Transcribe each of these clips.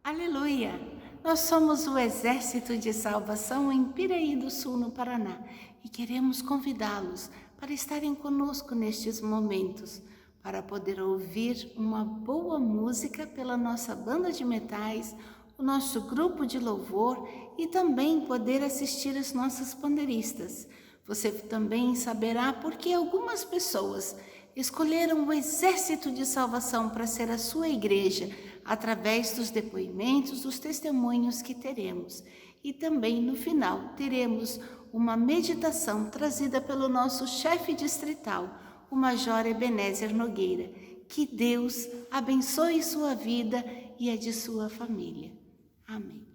Aleluia! Nós somos o Exército de Salvação em Piraí do Sul, no Paraná, e queremos convidá-los para estarem conosco nestes momentos, para poder ouvir uma boa música pela nossa banda de metais, o nosso grupo de louvor e também poder assistir as nossas pandeiristas. Você também saberá por que algumas pessoas escolheram o Exército de Salvação para ser a sua igreja, através dos depoimentos, dos testemunhos que teremos. E também no final teremos uma meditação trazida pelo nosso chefe distrital, o Major Ebenezer Nogueira. Que Deus abençoe sua vida e a de sua família. Amém.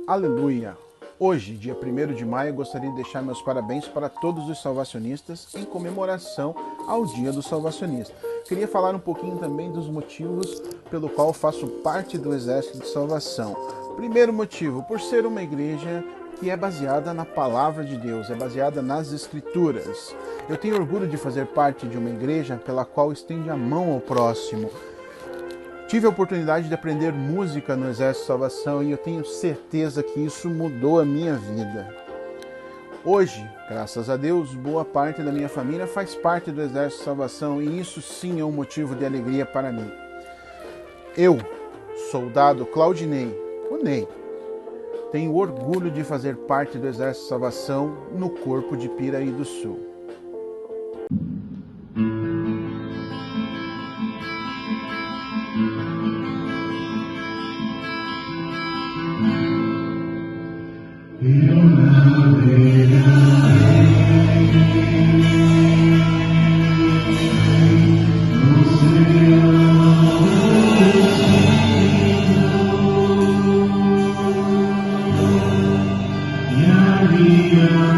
Aleluia! Hoje, dia 1º de maio, gostaria de deixar meus parabéns para todos os salvacionistas em comemoração ao Dia do Salvacionista. Queria falar um pouquinho também dos motivos pelo qual faço parte do Exército de Salvação. Primeiro motivo, por ser uma igreja que é baseada na Palavra de Deus, é baseada nas Escrituras. Eu tenho orgulho de fazer parte de uma igreja pela qual estende a mão ao próximo. Tive a oportunidade de aprender música no Exército de Salvação e eu tenho certeza que isso mudou a minha vida. Hoje, graças a Deus, boa parte da minha família faz parte do Exército de Salvação e isso sim é um motivo de alegria para mim. Eu, soldado Claudinei, o Ney, tenho orgulho de fazer parte do Exército de Salvação no Corpo de Piraí do Sul.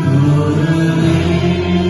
Adorarei.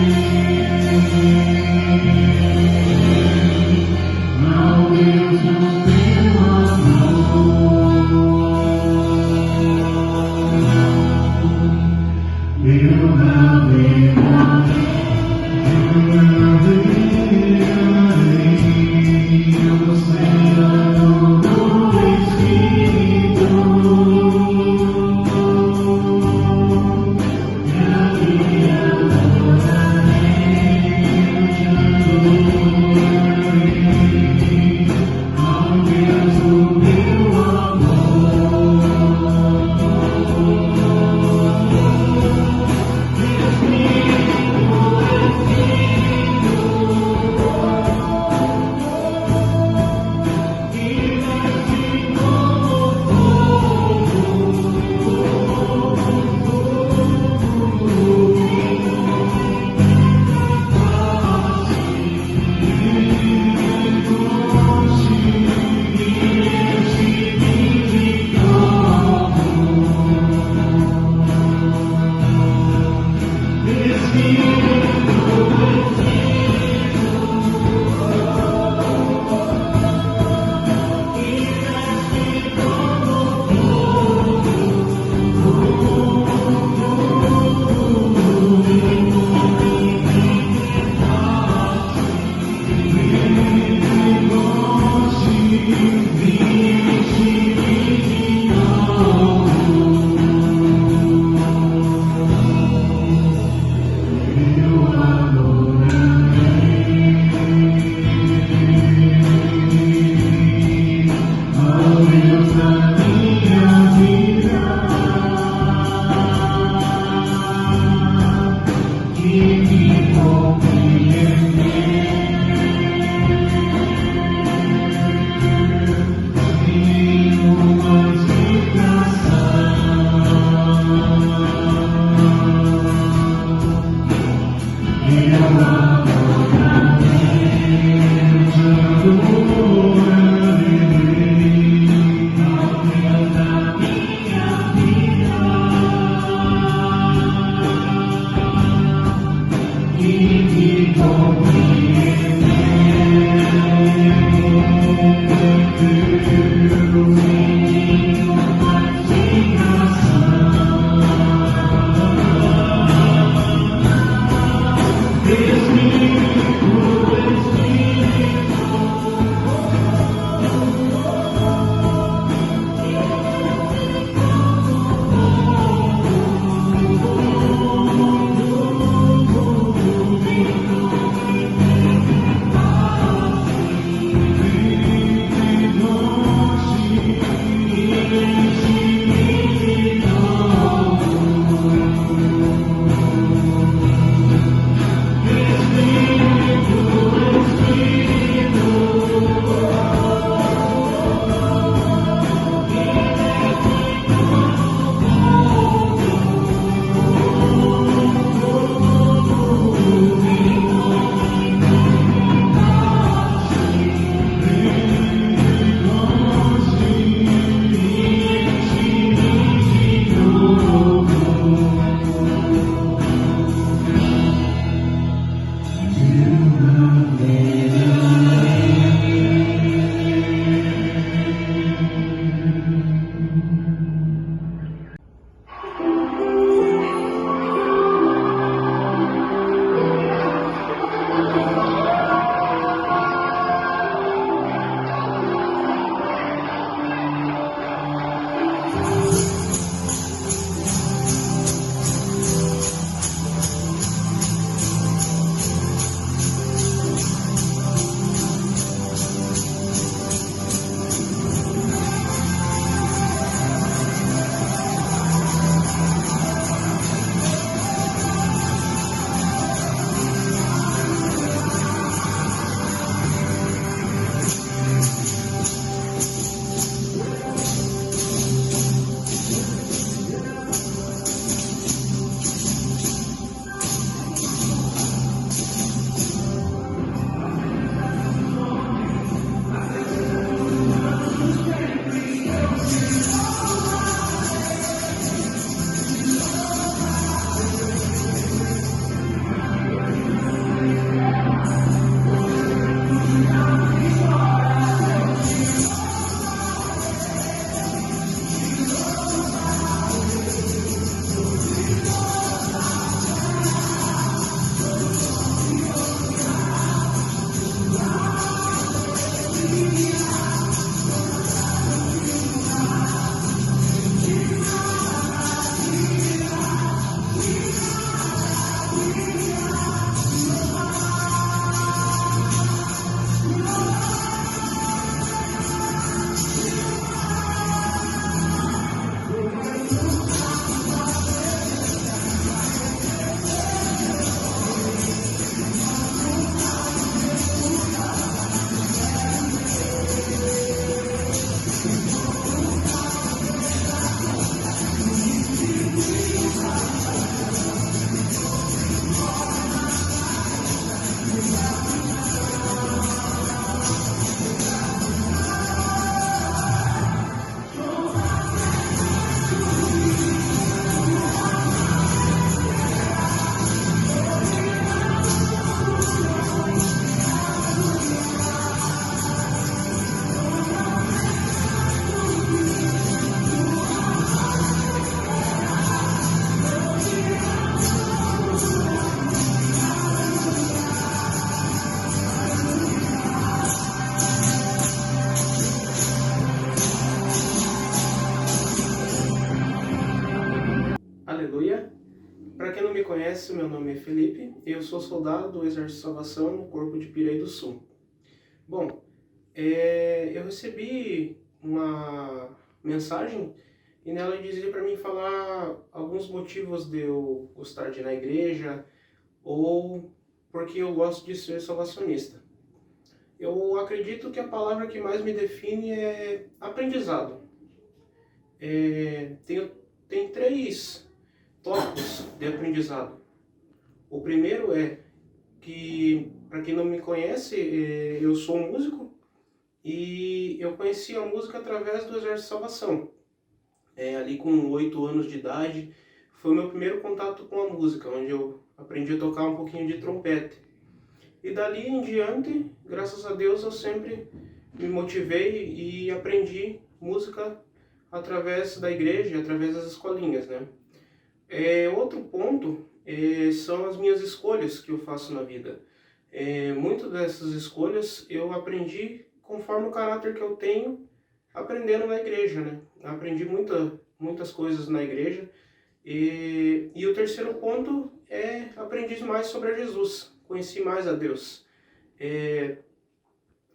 conhece, meu nome é Felipe, eu sou soldado do Exército de Salvação no Corpo de Piraí do Sul. Bom, eu recebi uma mensagem e nela dizia para mim falar alguns motivos de eu gostar de ir na igreja ou porque eu gosto de ser salvacionista. Eu acredito que a palavra que mais me define é aprendizado. Tem 3 tópicos de aprendizado. O primeiro é que, para quem não me conhece, eu sou um músico e eu conheci a música através do Exército de Salvação. Ali com 8 anos de idade, foi o meu primeiro contato com a música, onde eu aprendi a tocar um pouquinho de trompete. E dali em diante, graças a Deus, eu sempre me motivei e aprendi música através da igreja, através das escolinhas, né? Outro ponto são as minhas escolhas que eu faço na vida. Muitas dessas escolhas eu aprendi conforme o caráter que eu tenho aprendendo na igreja, né? Aprendi muitas coisas na igreja. E o terceiro ponto aprendi mais sobre Jesus, conheci mais a Deus.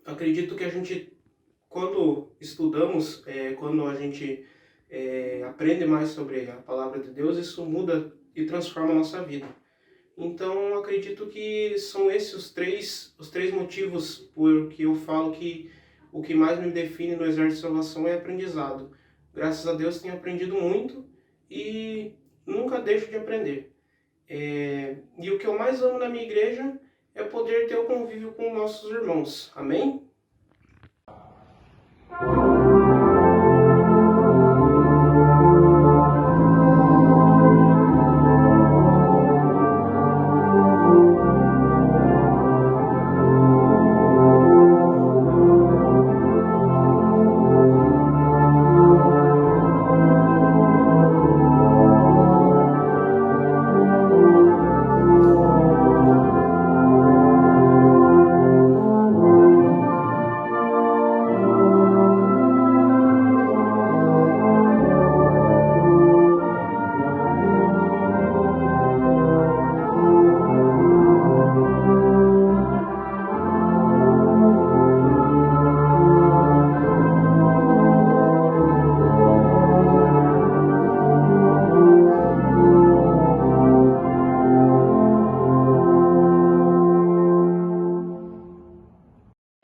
Acredito que a gente, quando estudamos, quando a gente aprende mais sobre a palavra de Deus, isso muda e transforma a nossa vida. Então, acredito que são esses os três motivos por que eu falo que o que mais me define no Exército de Salvação é aprendizado. Graças a Deus tenho aprendido muito e nunca deixo de aprender. E o que eu mais amo na minha igreja é poder ter o convívio com nossos irmãos. Amém?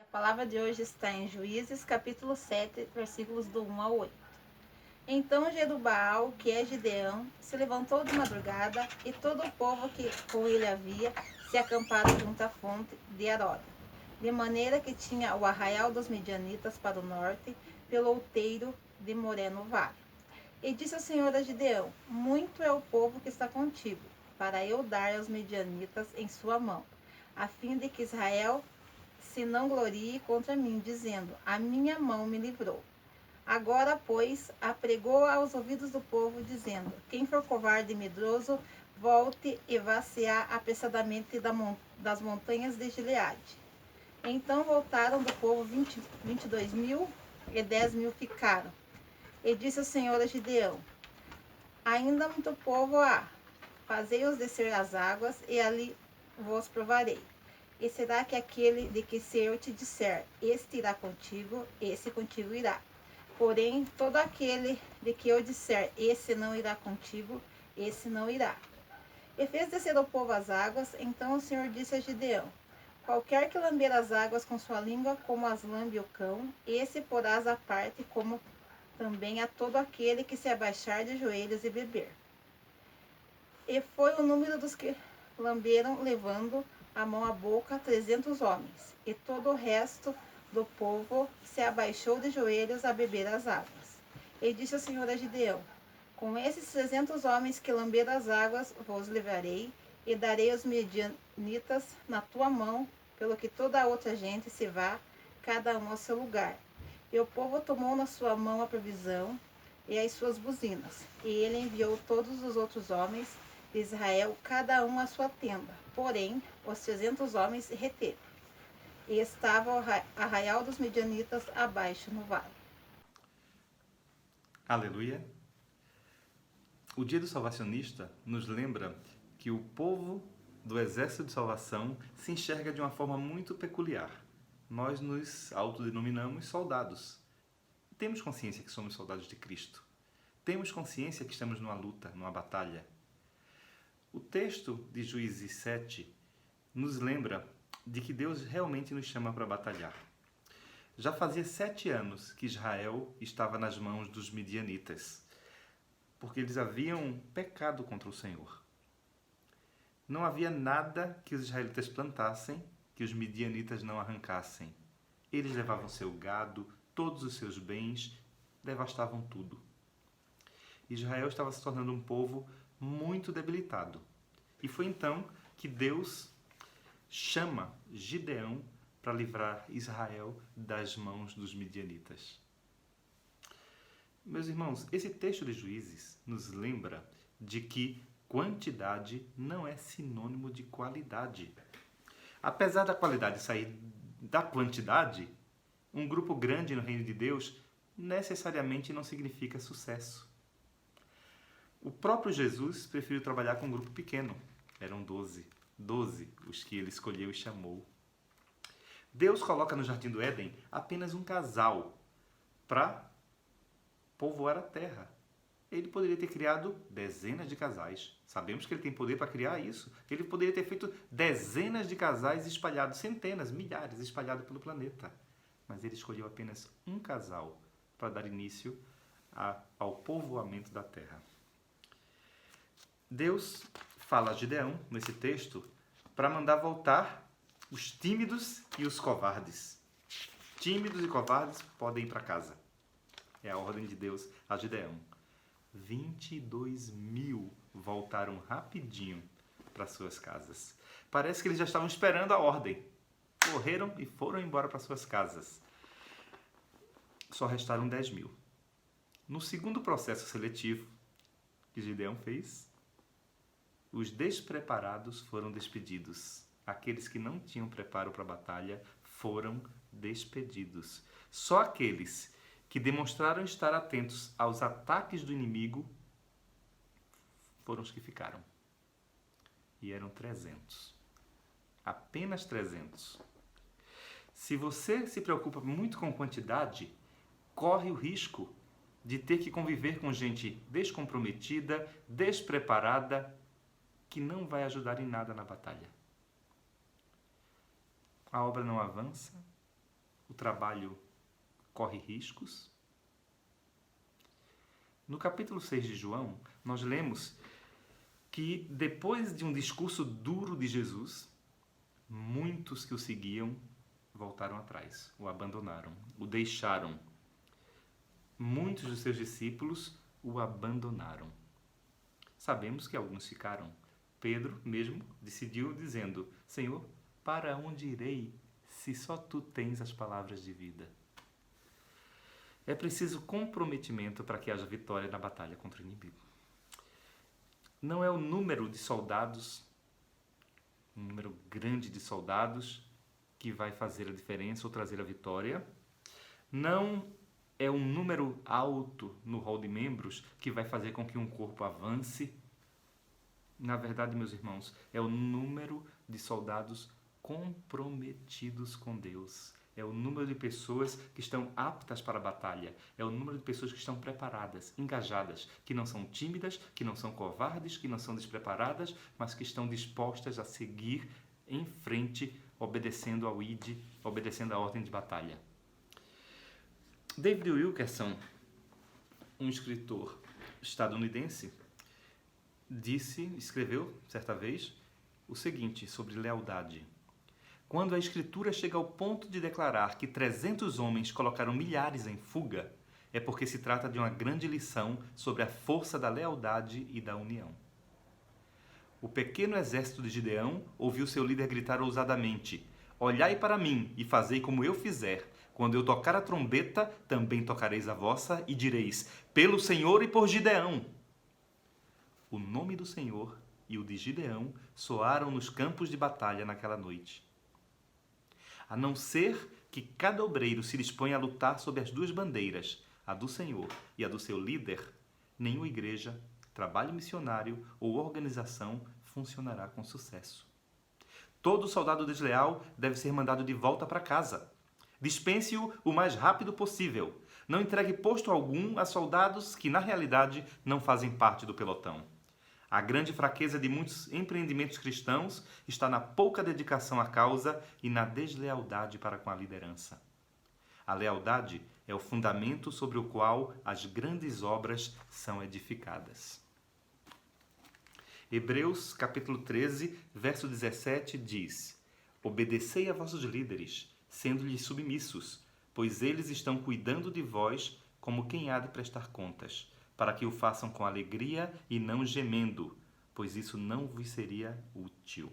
A palavra de hoje está em Juízes, capítulo 7, versículos do 1 ao 8. Então Jerubaal, que é Gideão, se levantou de madrugada, e todo o povo que com ele havia se acamparam junto à fonte de Aroda, de maneira que tinha o arraial dos Midianitas para o norte, pelo outeiro de Moré no vale. E disse o Senhor a Gideão: muito é o povo que está contigo, para eu dar aos Midianitas em sua mão, a fim de que Israel se não glorie contra mim, dizendo: a minha mão me livrou. Agora, pois, apregou aos ouvidos do povo, dizendo: quem for covarde e medroso, volte e vá-se-á apressadamente das montanhas de Gileade. Então voltaram do povo 22.000, e 10.000 ficaram. E disse o Senhor a Gideão: ainda muito povo há, fazei-os descer às águas, e ali vos provarei. E será que aquele de que se eu te disser, este irá contigo, esse contigo irá. Porém, todo aquele de que eu disser, esse não irá contigo, esse não irá. E fez descer o povo às águas. Então o Senhor disse a Gideão: qualquer que lamber as águas com sua língua, como as lambe o cão, esse porás à parte, como também a todo aquele que se abaixar de joelhos e beber. E foi o número dos que lamberam, levando a mão à boca, 300 homens, e todo o resto do povo se abaixou de joelhos a beber as águas. E disse o Senhor a Gideão: com esses 300 homens que lamberam as águas, vos levarei, e darei os midianitas na tua mão, pelo que toda a outra gente se vá, cada um ao seu lugar. E o povo tomou na sua mão a provisão e as suas buzinas, e ele enviou todos os outros homens de Israel, cada um à sua tenda. Porém, os 300 homens se reteram, e estava o arraial dos Midianitas abaixo no vale. Aleluia! O dia do salvacionista nos lembra que o povo do Exército de Salvação se enxerga de uma forma muito peculiar. Nós nos autodenominamos soldados. Temos consciência que somos soldados de Cristo. Temos consciência que estamos numa luta, numa batalha. O texto de Juízes 7 nos lembra de que Deus realmente nos chama para batalhar. Já fazia 7 anos que Israel estava nas mãos dos midianitas, porque eles haviam pecado contra o Senhor. Não havia nada que os israelitas plantassem que os midianitas não arrancassem. Eles levavam seu gado, todos os seus bens, devastavam tudo. Israel estava se tornando um povo muito debilitado. E foi então que Deus chama Gideão para livrar Israel das mãos dos midianitas. Meus irmãos, esse texto de Juízes nos lembra de que quantidade não é sinônimo de qualidade. Apesar da qualidade sair da quantidade, um grupo grande no reino de Deus necessariamente não significa sucesso. O próprio Jesus preferiu trabalhar com um grupo pequeno. Eram 12 os que ele escolheu e chamou. Deus coloca no Jardim do Éden apenas um casal para povoar a terra. Ele poderia ter criado dezenas de casais. Sabemos que ele tem poder para criar isso. Ele poderia ter feito dezenas de casais espalhados, centenas, milhares espalhados pelo planeta. Mas ele escolheu apenas um casal para dar início ao povoamento da terra. Deus fala a Gideão, nesse texto, para mandar voltar os tímidos e os covardes. Tímidos e covardes podem ir para casa. É a ordem de Deus a Gideão. 22.000 voltaram rapidinho para suas casas. Parece que eles já estavam esperando a ordem. Correram e foram embora para suas casas. Só restaram 10.000. No segundo processo seletivo que Gideão fez, os despreparados foram despedidos. Aqueles que não tinham preparo para a batalha foram despedidos. Só aqueles que demonstraram estar atentos aos ataques do inimigo foram os que ficaram. E eram 300. Apenas 300. Se você se preocupa muito com quantidade, corre o risco de ter que conviver com gente descomprometida, despreparada, que não vai ajudar em nada na batalha. A obra não avança, o trabalho corre riscos. No capítulo 6 de João, nós lemos que depois de um discurso duro de Jesus, muitos que o seguiam voltaram atrás, o abandonaram, o deixaram. Muitos dos seus discípulos o abandonaram. Sabemos que alguns ficaram. Pedro mesmo decidiu dizendo: Senhor, para onde irei se só tu tens as palavras de vida? É preciso comprometimento para que haja vitória na batalha contra o inimigo. Não é o número de soldados, um número grande de soldados, que vai fazer a diferença ou trazer a vitória. Não é um número alto no rol de membros que vai fazer com que um corpo avance. Na verdade, meus irmãos, é o número de soldados comprometidos com Deus. É o número de pessoas que estão aptas para a batalha. É o número de pessoas que estão preparadas, engajadas, que não são tímidas, que não são covardes, que não são despreparadas, mas que estão dispostas a seguir em frente, obedecendo ao ID, obedecendo à ordem de batalha. David Wilkerson, um escritor estadunidense, escreveu certa vez o seguinte sobre lealdade: quando a Escritura chega ao ponto de declarar que 300 homens colocaram milhares em fuga, é porque se trata de uma grande lição sobre a força da lealdade e da união. O pequeno exército de Gideão ouviu seu líder gritar ousadamente: olhai para mim e fazei como eu fizer. Quando eu tocar a trombeta, também tocareis a vossa e direis: pelo Senhor e por Gideão. O nome do Senhor e o de Gideão soaram nos campos de batalha naquela noite. A não ser que cada obreiro se disponha a lutar sob as duas bandeiras, a do Senhor e a do seu líder, nenhuma igreja, trabalho missionário ou organização funcionará com sucesso. Todo soldado desleal deve ser mandado de volta para casa. Dispense-o o mais rápido possível. Não entregue posto algum a soldados que, na realidade, não fazem parte do pelotão. A grande fraqueza de muitos empreendimentos cristãos está na pouca dedicação à causa e na deslealdade para com a liderança. A lealdade é o fundamento sobre o qual as grandes obras são edificadas. Hebreus capítulo 13, verso 17 diz: Obedecei a vossos líderes, sendo-lhes submissos, pois eles estão cuidando de vós como quem há de prestar contas, para que o façam com alegria e não gemendo, pois isso não vos seria útil.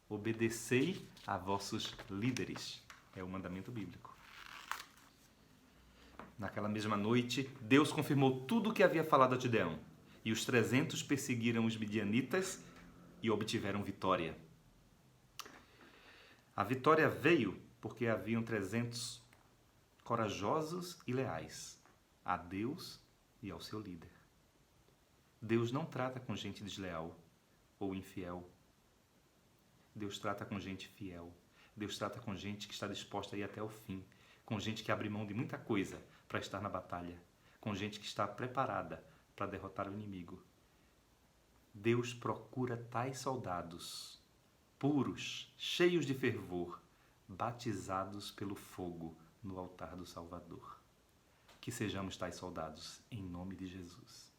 Obedecei a vossos líderes. É o mandamento bíblico. Naquela mesma noite, Deus confirmou tudo o que havia falado a Gideão, e os 300 perseguiram os midianitas e obtiveram vitória. A vitória veio porque haviam 300 corajosos e leais a Deus e ao seu líder. Deus não trata com gente desleal ou infiel. Deus trata com gente fiel. Deus trata com gente que está disposta a ir até o fim, com gente que abre mão de muita coisa para estar na batalha, com gente que está preparada para derrotar o inimigo. Deus procura tais soldados, puros, cheios de fervor, batizados pelo fogo no altar do Salvador. Que sejamos tais soldados, em nome de Jesus.